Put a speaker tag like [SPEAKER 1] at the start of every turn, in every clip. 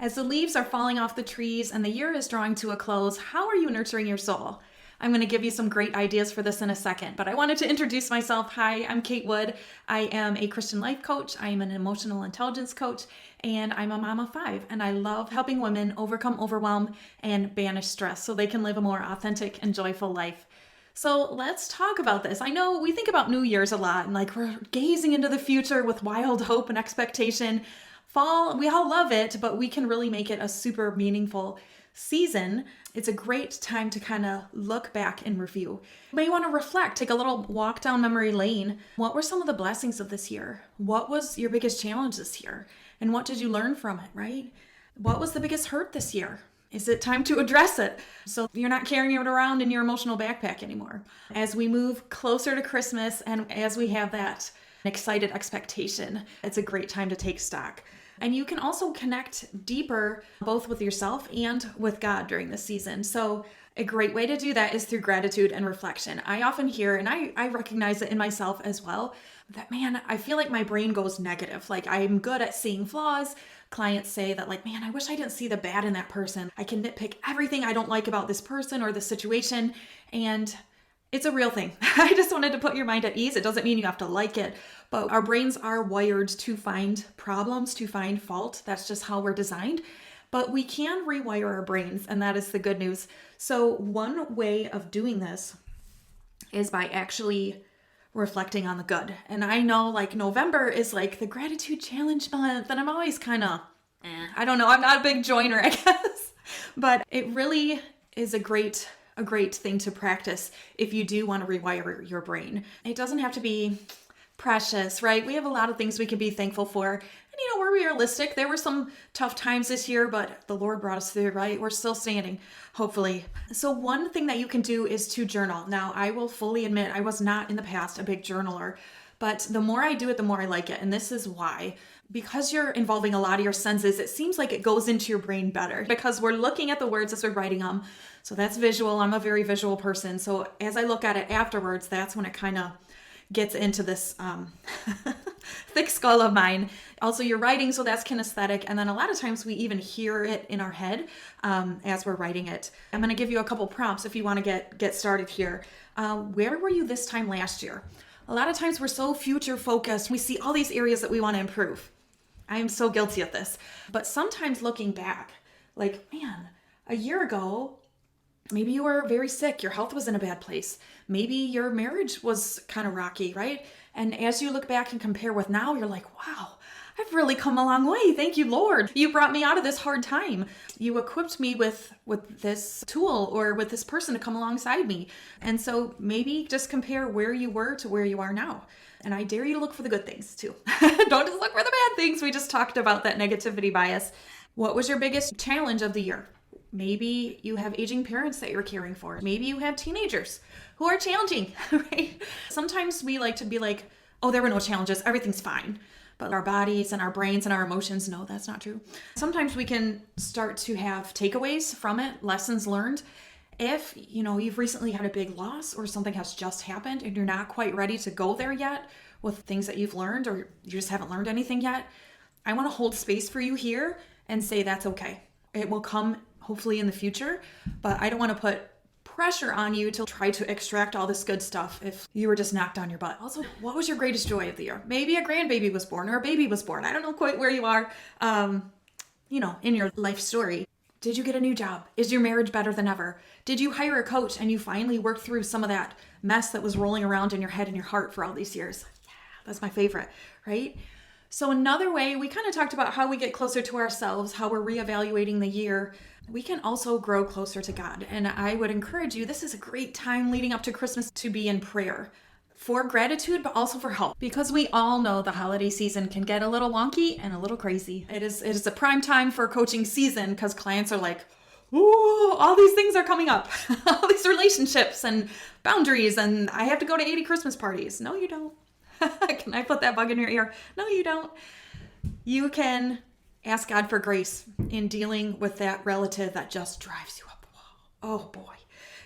[SPEAKER 1] As the leaves are falling off the trees and the year is drawing to a close, how are you nurturing your soul? I'm going to give you some great ideas for this in a second, but I wanted to introduce myself. Hi, I'm Kate Wood. I am a Christian life coach. I am an emotional intelligence coach, and I'm a mom of 5, and I love helping women overcome overwhelm and banish stress so they can live a more authentic and joyful life. So let's talk about this. I know we think about New Year's a lot and like we're gazing into the future with wild hope and expectation. Fall, we all love it, but we can really make it a super meaningful season. It's a great time to kind of look back and review. You may want to reflect, take a little walk down memory lane. What were some of the blessings of this year? What was your biggest challenge this year? And what did you learn from it, right? What was the biggest hurt this year? Is it time to address it so you're not carrying it around in your emotional backpack anymore? As we move closer to Christmas and as we have that excited expectation, it's a great time to take stock. And you can also connect deeper both with yourself and with God during this season. So a great way to do that is through gratitude and reflection. I often hear, and I recognize it in myself as well, that man, I feel like my brain goes negative. Like I'm good at seeing flaws. Clients say that like, man, I wish I didn't see the bad in that person. I can nitpick everything I don't like about this person or this situation. And it's a real thing. I just wanted to put your mind at ease. It doesn't mean you have to like it, but our brains are wired to find problems, to find fault. That's just how we're designed. But we can rewire our brains, and that is the good news. So one way of doing this is by actually reflecting on the good. And I know like November is like the gratitude challenge month, and I'm always kind of, I don't know, I'm not a big joiner, I guess. But it really is a great thing to practice if you do want to rewire your brain. It doesn't have to be precious, right? We have a lot of things we can be thankful for. And we're realistic. There were some tough times this year, but the Lord brought us through, right? We're still standing, hopefully. So one thing that you can do is to journal. Now, I will fully admit I was not in the past a big journaler, but the more I do it, the more I like it. And this is why. Because you're involving a lot of your senses, it seems like it goes into your brain better because we're looking at the words as we're writing them. So that's visual. I'm a very visual person. So as I look at it afterwards, that's when it kind of gets into this thick skull of mine. Also, you're writing, so that's kinesthetic. And then a lot of times we even hear it in our head as we're writing it. I'm going to give you a couple prompts if you want to get started here. Where were you this time last year? A lot of times we're so future focused. We see all these areas that we want to improve. I am so guilty of this. But sometimes looking back, like, man, a year ago, maybe you were very sick. Your health was in a bad place. Maybe your marriage was kind of rocky, right? And as you look back and compare with now, you're like, wow, I've really come a long way. Thank you, Lord. You brought me out of this hard time. You equipped me with this tool or with this person to come alongside me. And so maybe just compare where you were to where you are now. And I dare you to look for the good things too. Don't just look for the bad things. We just talked about that negativity bias. What was your biggest challenge of the year? Maybe you have aging parents that you're caring for. Maybe you have teenagers who are challenging, right? Sometimes we like to be like, oh, there were no challenges. Everything's fine. But our bodies and our brains and our emotions, no, that's not true. Sometimes we can start to have takeaways from it, lessons learned. If, you've recently had a big loss or something has just happened and you're not quite ready to go there yet with things that you've learned or you just haven't learned anything yet, I want to hold space for you here and say that's okay. It will come hopefully in the future, but I don't want to put pressure on you to try to extract all this good stuff if you were just knocked on your butt. Also, what was your greatest joy of the year? Maybe a grandbaby was born or a baby was born. I don't know quite where you are, in your life story. Did you get a new job? Is your marriage better than ever? Did you hire a coach and you finally worked through some of that mess that was rolling around in your head and your heart for all these years? Yeah, that's my favorite, right? So another way, we kind of talked about how we get closer to ourselves, how we're reevaluating the year. We can also grow closer to God. And I would encourage you, this is a great time leading up to Christmas to be in prayer for gratitude, but also for help. Because we all know the holiday season can get a little wonky and a little crazy. It is a prime time for coaching season because clients are like, ooh, all these things are coming up. All these relationships and boundaries, and I have to go to 80 Christmas parties. No, you don't. Can I put that bug in your ear? No, you don't. You can ask God for grace in dealing with that relative that just drives you up the wall. Oh boy.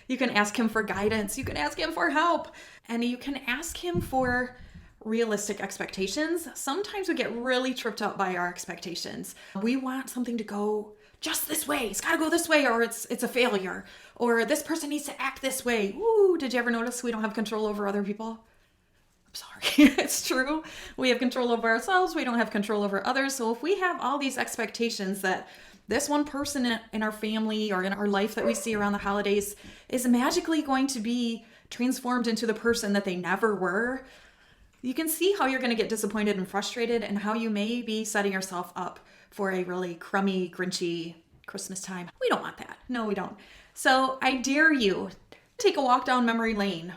[SPEAKER 1] You can ask him for guidance. You can ask him for help. And you can ask him for realistic expectations, sometimes we get really tripped up by our expectations. We want something to go just this way. It's got to go this way or it's a failure. Or this person needs to act this way. Ooh, did you ever notice we don't have control over other people? I'm sorry. It's true. We have control over ourselves. We don't have control over others. So if we have all these expectations that this one person in our family or in our life that we see around the holidays is magically going to be transformed into the person that they never were, you can see how you're going to get disappointed and frustrated and how you may be setting yourself up for a really crummy, grinchy Christmas time. We don't want that. No, we don't. So I dare you, take a walk down memory lane.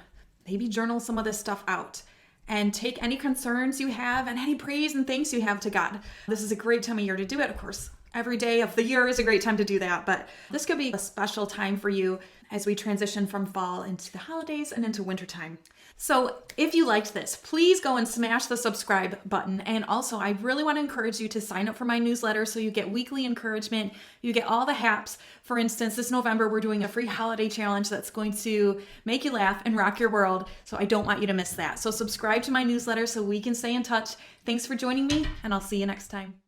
[SPEAKER 1] Maybe journal some of this stuff out and take any concerns you have and any praise and thanks you have to God. This is a great time of year to do it, of course. Every day of the year is a great time to do that, but this could be a special time for you as we transition from fall into the holidays and into wintertime. So if you liked this, please go and smash the subscribe button. And also, I really want to encourage you to sign up for my newsletter so you get weekly encouragement. You get all the haps. For instance, this November, we're doing a free holiday challenge that's going to make you laugh and rock your world. So I don't want you to miss that. So subscribe to my newsletter so we can stay in touch. Thanks for joining me, and I'll see you next time.